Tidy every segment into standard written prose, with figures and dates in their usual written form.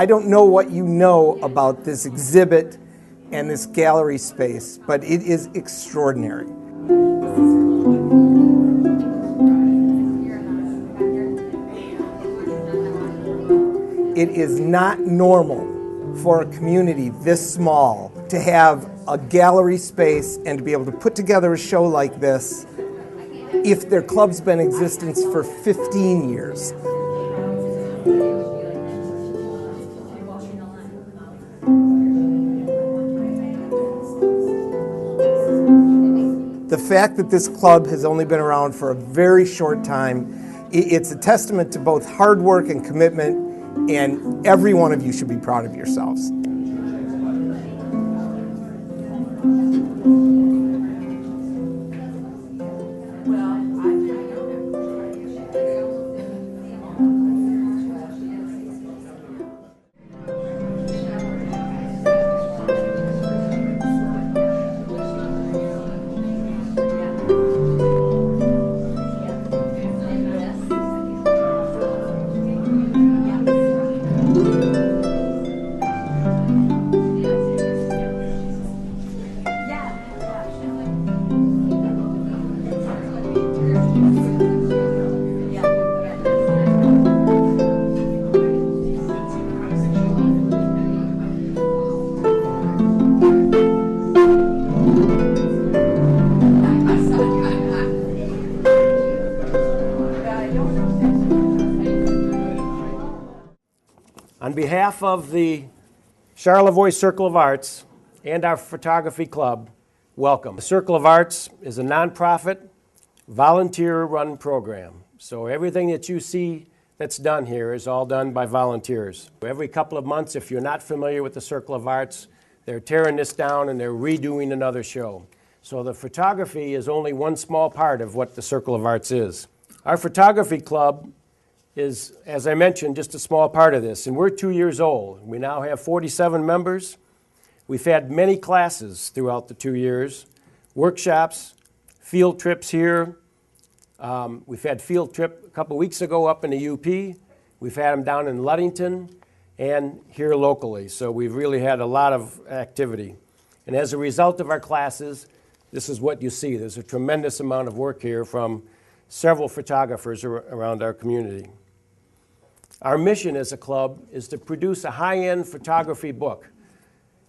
I don't know what you know about this exhibit and this gallery space, but it is extraordinary. It is not normal for a community this small to have a gallery space and to be able to put together a show like this if their club's been in existence for 15 years. The fact that this club has only been around for a very short time, it's a testament to both hard work and commitment, and every one of you should be proud of yourselves. On behalf of the Charlevoix Circle of Arts and our photography club, welcome. The Circle of Arts is a nonprofit, volunteer-run program. So everything that you see that's done here is all done by volunteers. Every couple of months, if you're not familiar with the Circle of Arts, they're tearing this down and they're redoing another show. So the photography is only one small part of what the Circle of Arts is. Our photography club is, as I mentioned, just a small part of this, and we're 2 years old. We now have 47 members. We've had many classes throughout the 2 years, workshops, field trips here. We've had field trip a couple weeks ago up in the UP. We've had them down in Ludington and here locally, so we've really had a lot of activity. And as a result of our classes, this is what you see. There's a tremendous amount of work here from several photographers around our community. Our mission as a club is to produce a high-end photography book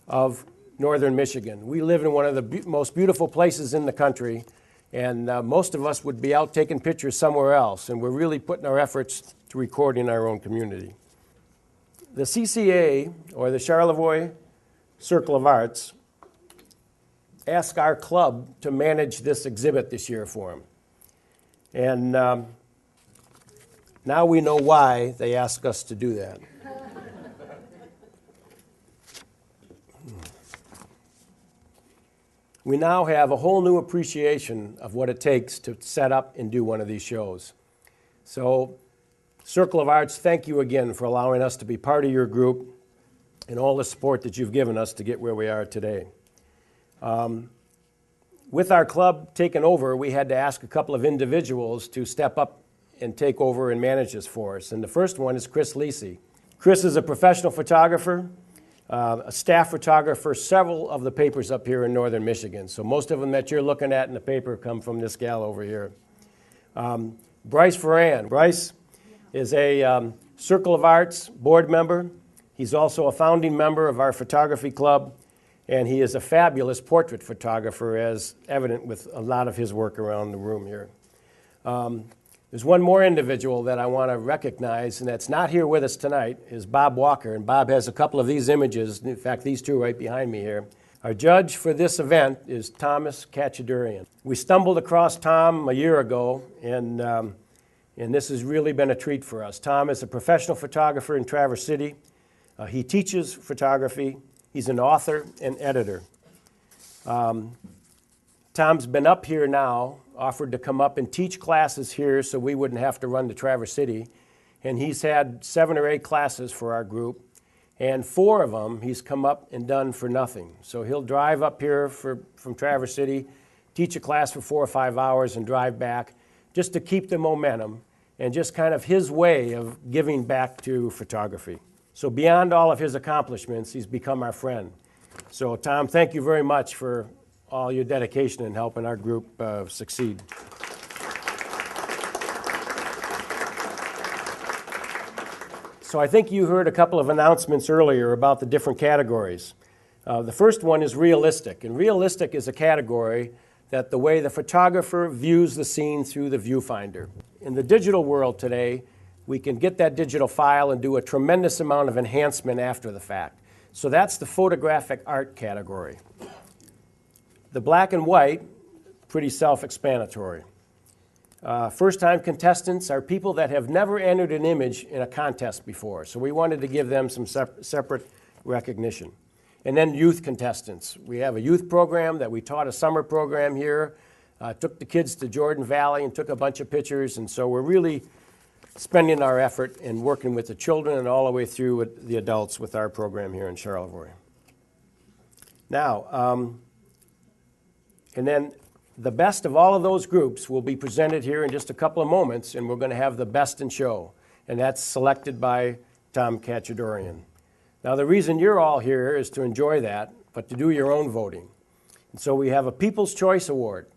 of northern Michigan. We live in one of the most beautiful places in the country, and most of us would be out taking pictures somewhere else, and we're really putting our efforts to record in our own community. The CCA, or the Charlevoix Circle of Arts, asked our club to manage this exhibit this year for them. And now we know why they asked us to do that. We now have a whole new appreciation of what it takes to set up and do one of these shows. So, Circle of Arts, thank you again for allowing us to be part of your group and all the support that you've given us to get where we are today. With our club taken over, we had to ask a couple of individuals to step up and take over and manage this for us. And the first one is Chris Lisi. Chris is a professional photographer, a staff photographer, several of the papers up here in northern Michigan. So most of them that you're looking at in the paper come from this gal over here. Bryce Ferran. Bryce is a Circle of Arts board member. He's also a founding member of our photography club, and he is a fabulous portrait photographer, as evident with a lot of his work around the room here. There's one more individual that I want to recognize, and that's not here with us tonight, is Bob Walker. And Bob has a couple of these images, in fact, these two right behind me here. Our judge for this event is Thomas Kachadurian. We stumbled across Tom a year ago, and this has really been a treat for us. Tom is a professional photographer in Traverse City. He teaches photography. He's an author and editor. Tom's been up here now, offered to come up and teach classes here so we wouldn't have to run to Traverse City. And he's had 7 or 8 classes for our group. And 4 of them he's come up and done for nothing. So he'll drive up here from Traverse City, teach a class for 4 or 5 hours and drive back just to keep the momentum and just kind of his way of giving back to photography. So beyond all of his accomplishments, he's become our friend. So Tom, thank you very much for all your dedication in helping our group succeed. So I think you heard a couple of announcements earlier about the different categories. The first one is realistic, and realistic is a category that the way the photographer views the scene through the viewfinder. In the digital world today, we can get that digital file and do a tremendous amount of enhancement after the fact. So that's the photographic art category. The black and white, pretty self-explanatory. First-time contestants are people that have never entered an image in a contest before, so we wanted to give them some separate recognition. And then youth contestants. We have a youth program that we taught a summer program here, took the kids to Jordan Valley and took a bunch of pictures, and so we're really spending our effort in working with the children and all the way through with the adults with our program here in Charlevoix. Now, and then the best of all of those groups will be presented here in just a couple of moments, and we're going to have the best in show, and that's selected by Tom Kachadurian. Now, the reason you're all here is to enjoy that, but to do your own voting. And so we have a People's Choice Award,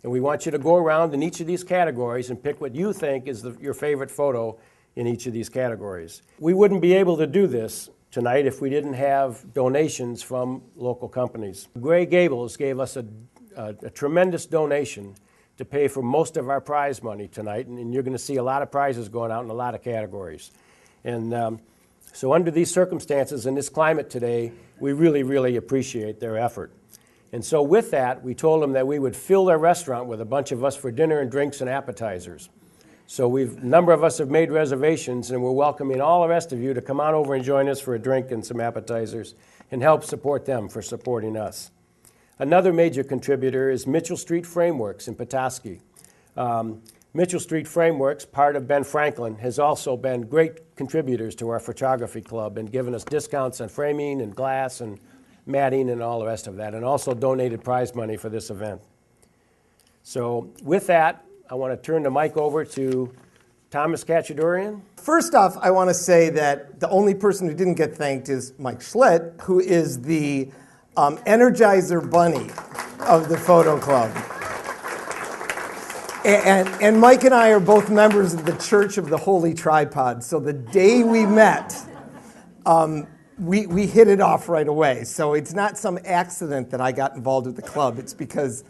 and we want you to go around in each of these categories and pick what you think is your favorite photo in each of these categories. We wouldn't be able to do this tonight if we didn't have donations from local companies. Gray Gables gave us a tremendous donation to pay for most of our prize money tonight, and you're going to see a lot of prizes going out in a lot of categories. And so under these circumstances, in this climate today, we really, really appreciate their effort. And so with that, we told them that we would fill their restaurant with a bunch of us for dinner and drinks and appetizers. So a number of us have made reservations, and we're welcoming all the rest of you to come on over and join us for a drink and some appetizers and help support them for supporting us. Another major contributor is Mitchell Street Frameworks in Petoskey. Mitchell Street Frameworks, part of Ben Franklin, has also been great contributors to our photography club and given us discounts on framing and glass and matting and all the rest of that, and also donated prize money for this event. So with that, I want to turn the mic over to Thomas Kachadurian. First off, I want to say that the only person who didn't get thanked is Mike Schlitt, who is the Energizer Bunny of the photo club. And Mike and I are both members of the Church of the Holy Tripod. So the day we met, we hit it off right away. So it's not some accident that I got involved with the club. It's because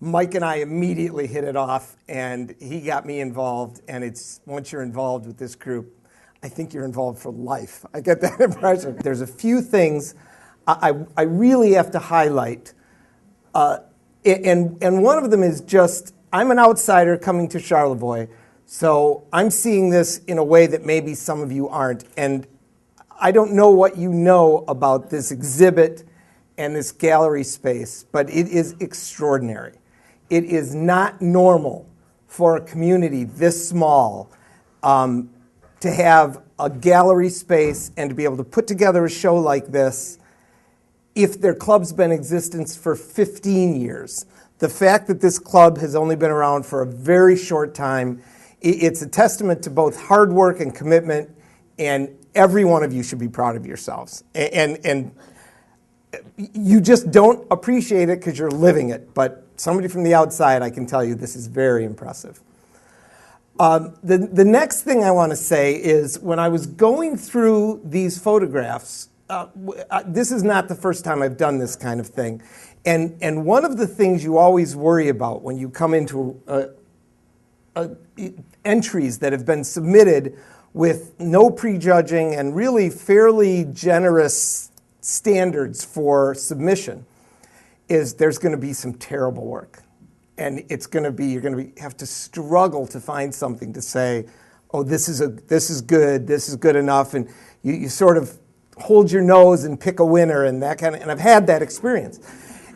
Mike and I immediately hit it off, and he got me involved. And it's once you're involved with this group, I think you're involved for life. I get that impression. There's a few things I really have to highlight. And one of them is just, I'm an outsider coming to Charlevoix, so I'm seeing this in a way that maybe some of you aren't. And I don't know what you know about this exhibit and this gallery space, but it is extraordinary. It is not normal for a community this small to have a gallery space and to be able to put together a show like this if their club's been in existence for 15 years. The fact that this club has only been around for a very short time, it's a testament to both hard work and commitment, and every one of you should be proud of yourselves. And you just don't appreciate it because you're living it, but somebody from the outside, I can tell you this is very impressive. The next thing I want to say is when I was going through these photographs, this is not the first time I've done this kind of thing. And one of the things you always worry about when you come into entries that have been submitted with no prejudging and really fairly generous standards for submission is there's going to be some terrible work. And it's going to be, you're going to have to struggle to find something to say, oh, this is good enough, and you sort of hold your nose and pick a winner and that kind of, and I've had that experience.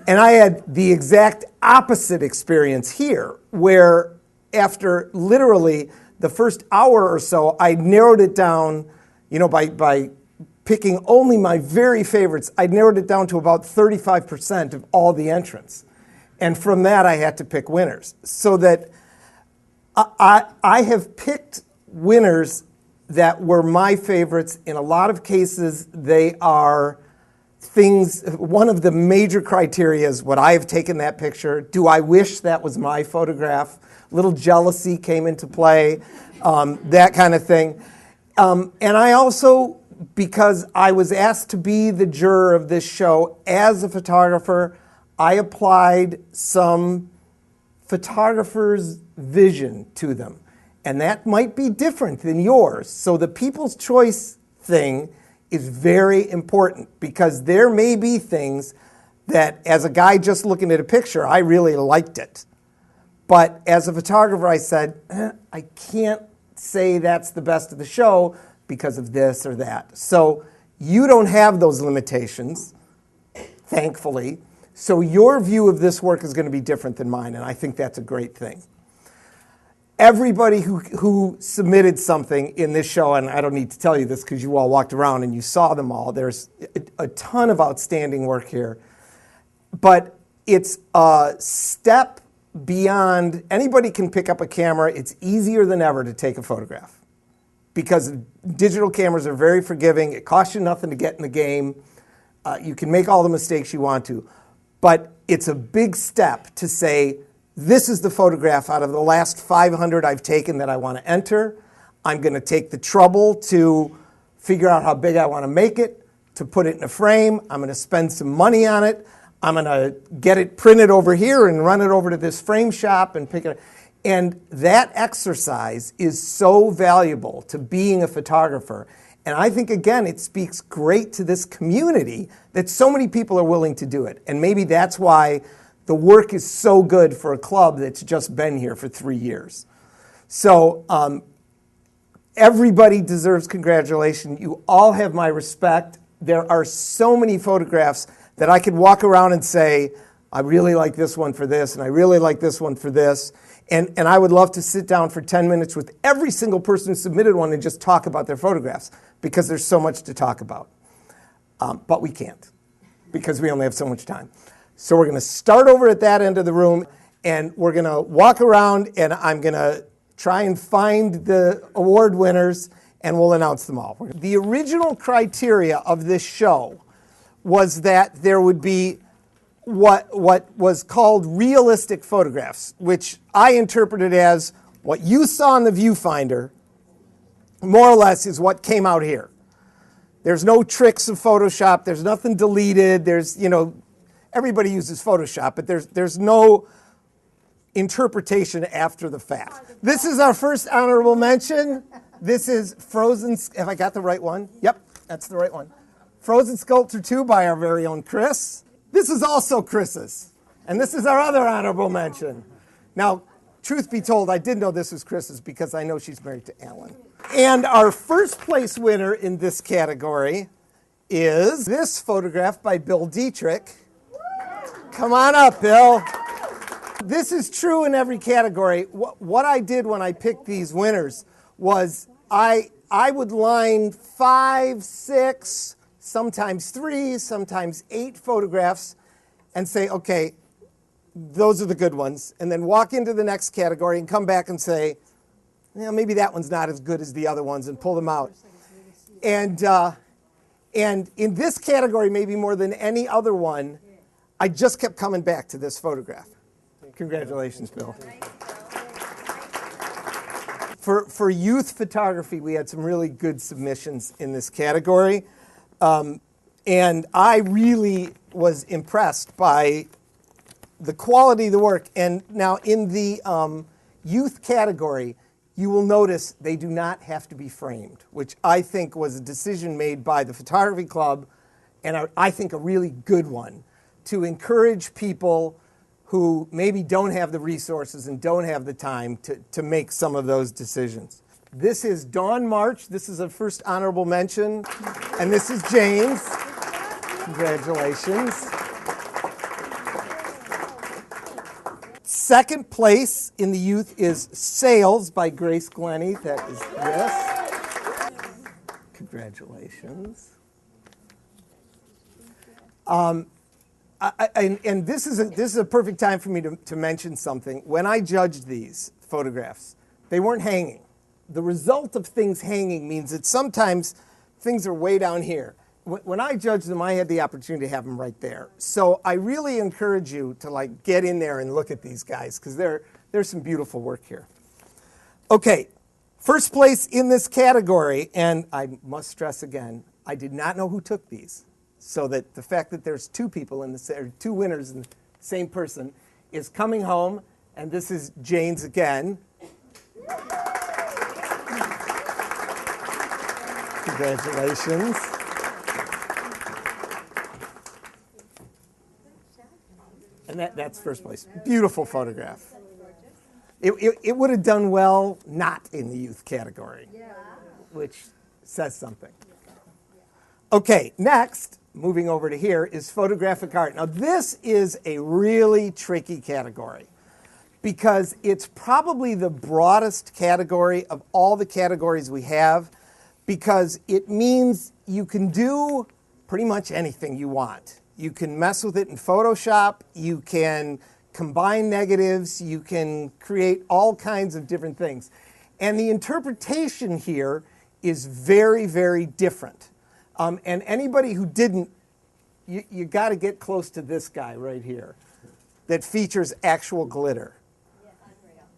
And I had the exact opposite experience here, where after literally the first hour or so, I narrowed it down, by picking only my very favorites. I narrowed it down to about 35% of all the entrants. And from that, I had to pick winners. So that I have picked winners that were my favorites. In a lot of cases, they are things, one of the major criteria is, would I have taken that picture? Do I wish that was my photograph? Little jealousy came into play, that kind of thing. And I also, because I was asked to be the juror of this show as a photographer, I applied some photographer's vision to them. And that might be different than yours. So the People's Choice thing is very important, because there may be things that, as a guy just looking at a picture, I really liked it. But as a photographer, I said, I can't say that's the best of the show because of this or that. So you don't have those limitations, thankfully. So your view of this work is going to be different than mine, and I think that's a great thing. Everybody who submitted something in this show, and I don't need to tell you this because you all walked around and you saw them all, there's a ton of outstanding work here. But it's a step beyond, anybody can pick up a camera. It's easier than ever to take a photograph because digital cameras are very forgiving. It costs you nothing to get in the game. You can make all the mistakes you want to. But it's a big step to say, this is the photograph out of the last 500 I've taken that I want to enter. I'm going to take the trouble to figure out how big I want to make it, to put it in a frame. I'm going to spend some money on it. I'm going to get it printed over here and run it over to this frame shop and pick it up. And that exercise is so valuable to being a photographer. And I think, again, it speaks great to this community that so many people are willing to do it. And maybe that's why the work is so good for a club that's just been here for 3 years. So everybody deserves congratulations. You all have my respect. There are so many photographs that I could walk around and say, I really like this one for this, and I really like this one for this. And I would love to sit down for 10 minutes with every single person who submitted one and just talk about their photographs, because there's so much to talk about. But we can't, because we only have so much time. So we're going to start over at that end of the room, and we're going to walk around, and I'm going to try and find the award winners, and we'll announce them all. The original criteria of this show was that there would be what was called realistic photographs, which I interpreted as what you saw in the viewfinder, more or less, is what came out here. There's no tricks of Photoshop. There's nothing deleted. There's, everybody uses Photoshop, but there's no interpretation after the fact. This is our first honorable mention. This is Frozen. Have I got the right one? Yep, that's the right one. Frozen Sculpture 2 by our very own Chris. This is also Chris's. And this is our other honorable mention. Now, truth be told, I did know this was Chris's because I know she's married to Alan. And our first place winner in this category is this photograph by Bill Dietrich. Come on up, Bill. This is true in every category. What I did when I picked these winners was I would line 5, 6, sometimes 3, sometimes 8 photographs and say, okay, those are the good ones, and then walk into the next category and come back and say, maybe that one's not as good as the other ones, and pull them out. And in this category, maybe more than any other one, I just kept coming back to this photograph. Congratulations, Bill. For youth photography, we had some really good submissions in this category. And I really was impressed by the quality of the work. And now in the youth category, you will notice they do not have to be framed, which I think was a decision made by the photography club, and I think a really good one, to encourage people who maybe don't have the resources and don't have the time to make some of those decisions. This is Dawn March. This is a first honorable mention. And this is James. Congratulations. Second place in the youth is Sales by Grace Glennie. That is this. Congratulations. And this is a perfect time for me to mention something. When I judged these photographs, they weren't hanging. the result of things hanging means that sometimes things are way down here. When I judged them, I had the opportunity to have them right there. So I really encourage you to like get in there and look at these guys because there's some beautiful work here. Okay, first place in this category, and I must stress again, I did not know who took these. So that the fact that there's two people in the, or two winners in the same person is coming home, and this is Jane's again. Congratulations. And that's first place. Beautiful photograph. It would have done well not in the youth category, which says something. Okay, next, moving over to here, is photographic art. Now, this is a really tricky category because it's probably the broadest category of all the categories we have because it means you can do pretty much anything you want. You can mess with it in Photoshop, you can combine negatives, you can create all kinds of different things. And the interpretation here is very, very different. And anybody who didn't, you got to get close to this guy right here that features actual glitter.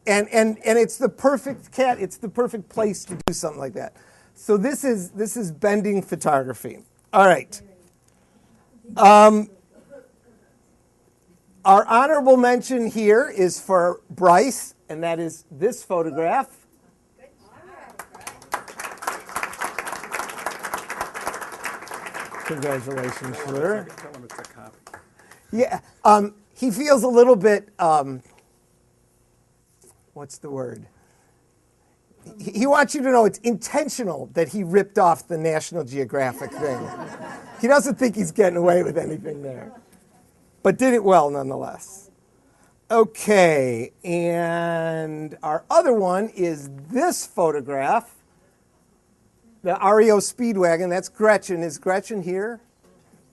And it's the perfect it's the perfect place to do something like that. So this is bending photography. All right. Our honorable mention here is for Bryce, and that is this photograph. Congratulations, sir. Yeah, he feels a little bit, what's the word? He wants you to know it's intentional that he ripped off the National Geographic thing. He doesn't think he's getting away with anything there, but did it well nonetheless. Okay, and our other one is this photograph. The REO Speedwagon, that's Gretchen. Is Gretchen here?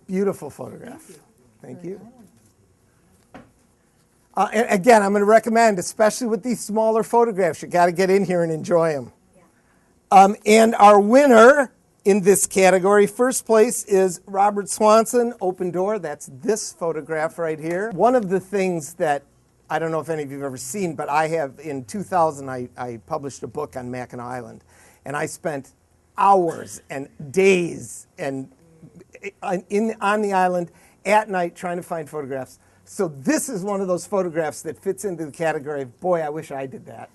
Beautiful photograph. Thank you. And again, I'm going to recommend, especially with these smaller photographs, you got to get in here and enjoy them. And our winner in this category, first place is Robert Swanson, Open Door. That's this photograph right here. One of the things that, I don't know if any of you have ever seen, but I have, in 2000, I published a book on Mackinac Island. And I spent hours and days and on the island at night trying to find photographs. So this is one of those photographs that fits into the category of, boy, I wish I did that.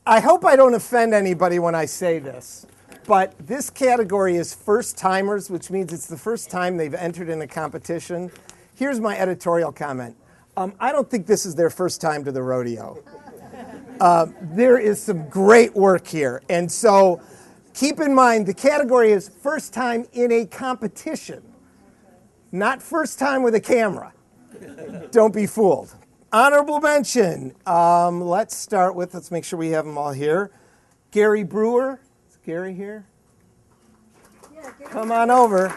I hope I don't offend anybody when I say this, but this category is first-timers, which means it's the first time they've entered in a competition. Here's my editorial comment. I don't think this is their first time to the rodeo. There is some great work here, and so keep in mind, the category is first time in a competition, not first time with a camera. Don't be fooled. Honorable mention. Let's make sure we have them all here. Gary Brewer. Is Gary here? Yeah, Gary. Come on over.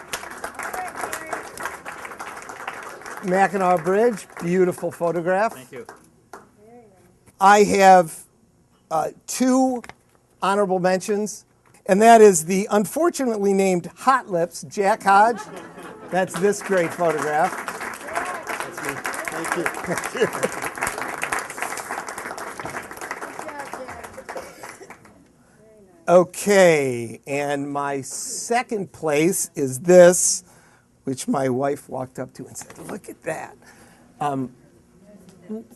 Mackinac Bridge. Beautiful photograph. Thank you. I have two honorable mentions. And that is the unfortunately named Hot Lips, Jack Hodge. That's this great photograph. That's me. Thank you. Okay, and my second place is this, which my wife walked up to and said, look at that.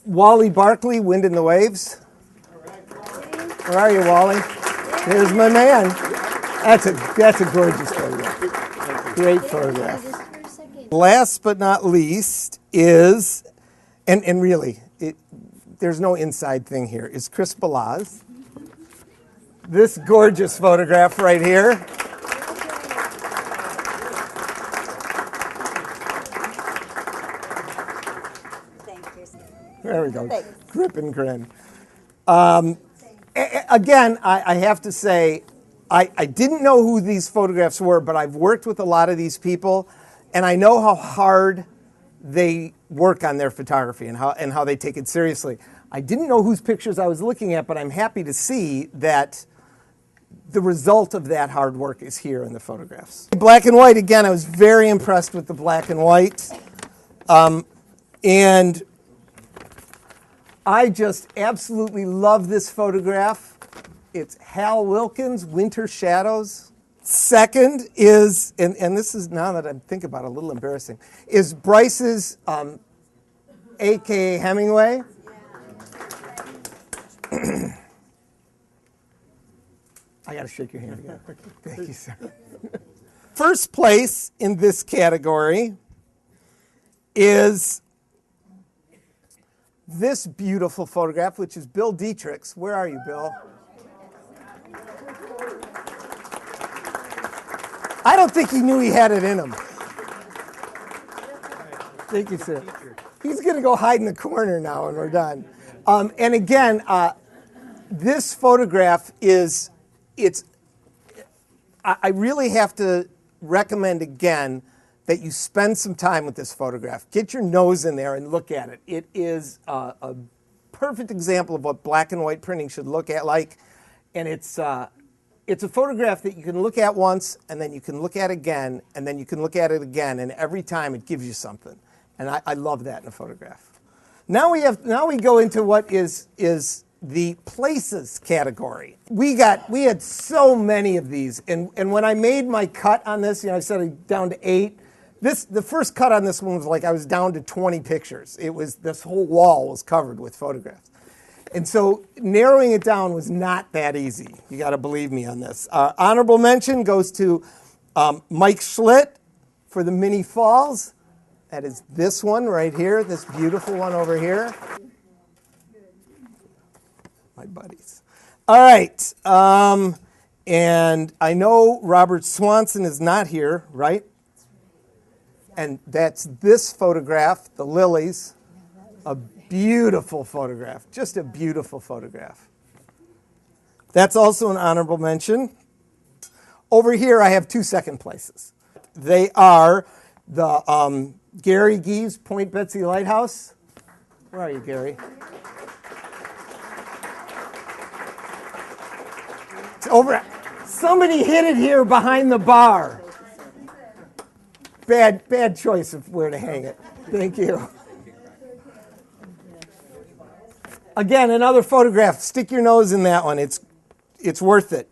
Wally Barkley, Wind in the Waves. Where are you, Wally? There's my man. That's a gorgeous photograph. Great photograph. Last but not least is, and really, there's no inside thing here, is Chris Balaz. This gorgeous photograph right here. Thank you. There we go. Grip and grin. Again, I have to say, I didn't know who these photographs were, but I've worked with a lot of these people, and I know how hard they work on their photography and how they take it seriously. I didn't know whose pictures I was looking at, but I'm happy to see that the result of that hard work is here in the photographs. Black and white, again, I was very impressed with the black and white. And I just absolutely love this photograph. It's Hal Wilkins, Winter Shadows. Second is, and this is, now that I think about it, a little embarrassing, is Bryce's A.K.A. Hemingway. I got to shake your hand again. Thank you, sir. First place in this category is this beautiful photograph, which is Bill Dietrich's. Where are you, Bill? I don't think he knew he had it in him. Thank you, sir. He's going to go hide in the corner now when we're done. And again, this photograph is, I really have to recommend again that you spend some time with this photograph. Get your nose in there and look at it. It is a perfect example of what black and white printing should look at like. And it's a photograph that you can look at once, and then you can look at again, and then you can look at it again, and every time it gives you something. And I love that in a photograph. Now we go into what is the places category. We had so many of these, and when I made my cut on this, I said I'm down to 8. The first cut on this one was like I was down to 20 pictures. It was, this whole wall was covered with photographs. And so narrowing it down was not that easy. You got to believe me on this. Honorable mention goes to Mike Schlitt for the Mini Falls. That is this one right here, this beautiful one over here. My buddies. All right. And I know Robert Swanson is not here, right? And that's this photograph, the lilies. A beautiful photograph, just a beautiful photograph. That's also an honorable mention. Over here, I have 2 second places. They are the Gary Gee's Point Betsy Lighthouse. Where are you, Gary? It's over. Somebody hid it here behind the bar. Bad choice of where to hang it. Thank you. Again, another photograph. Stick your nose in that one. It's worth it.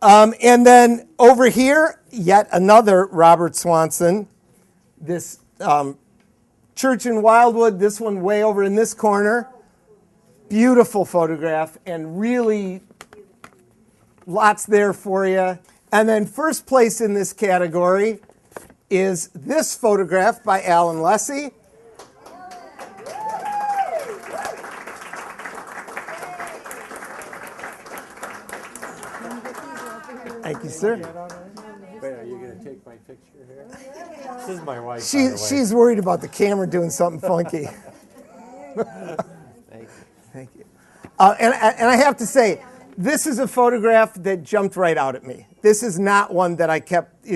And then over here, yet another Robert Swanson. This church in Wildwood, this one way over in this corner. Beautiful photograph, and really lots there for you. And then first place in this category is this photograph by Alan Lessie. Thank you, sir. Wait, are you going to take my picture here? This is my wife. She's worried about the camera doing something funky. Thank you. Thank you. And I have to say, this is a photograph that jumped right out at me. This is not one that I kept.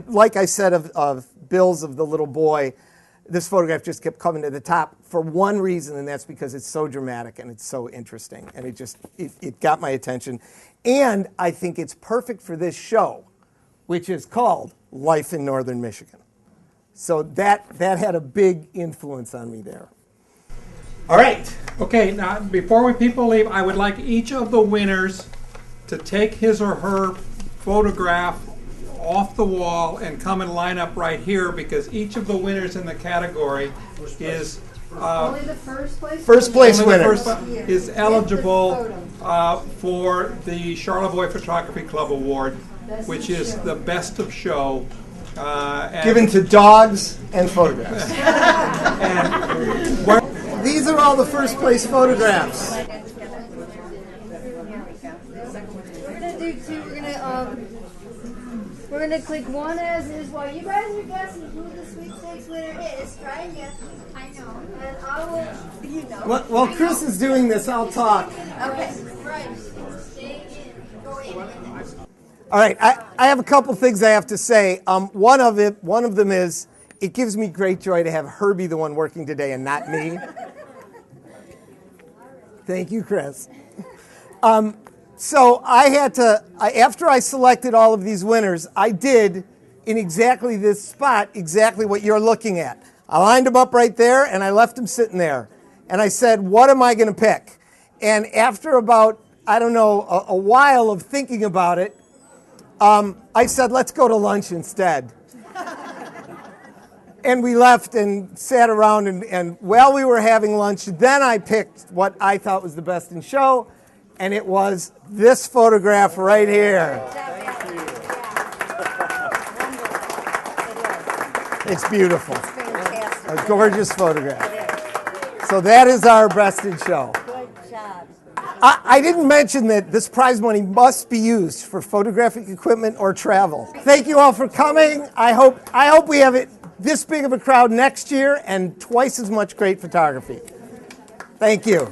Like I said of Bill's of the little boy, this photograph just kept coming to the top for one reason, and that's because it's so dramatic and it's so interesting, and it got my attention. And I think it's perfect for this show, which is called Life in Northern Michigan. So that had a big influence on me there. All right. Okay, now before people leave, I would like each of the winners to take his or her photograph off the wall and come and line up right here, because each of the winners in the category is only the first place. First place winner is eligible for the Charlevoix Photography Club Award, which is the best of show. Given to dogs and photographs. These are all the first place photographs. We're gonna do 2. We're gonna click one as is while you guys are guessing who the sweepstakes winner is. Try and guess. I know. And I will. While Chris is doing this, I'll talk. Okay. Right. Stay in. Go in. All right. I have a couple things I have to say. One of them is it gives me great joy to have her be the one working today and not me. Thank you, Chris. So I had to, after I selected all of these winners, I did in exactly this spot exactly what you're looking at. I lined them up right there and I left them sitting there. And I said, what am I going to pick? And after about, I don't know, a while of thinking about it, I said, let's go to lunch instead. And we left and sat around, and while we were having lunch, then I picked what I thought was the best in show, and it was this photograph right here. It's beautiful. It's fantastic. A gorgeous photograph. So that is our best in show. Good job. I didn't mention that this prize money must be used for photographic equipment or travel. Thank you all for coming. I hope we have it this big of a crowd next year and twice as much great photography. Thank you.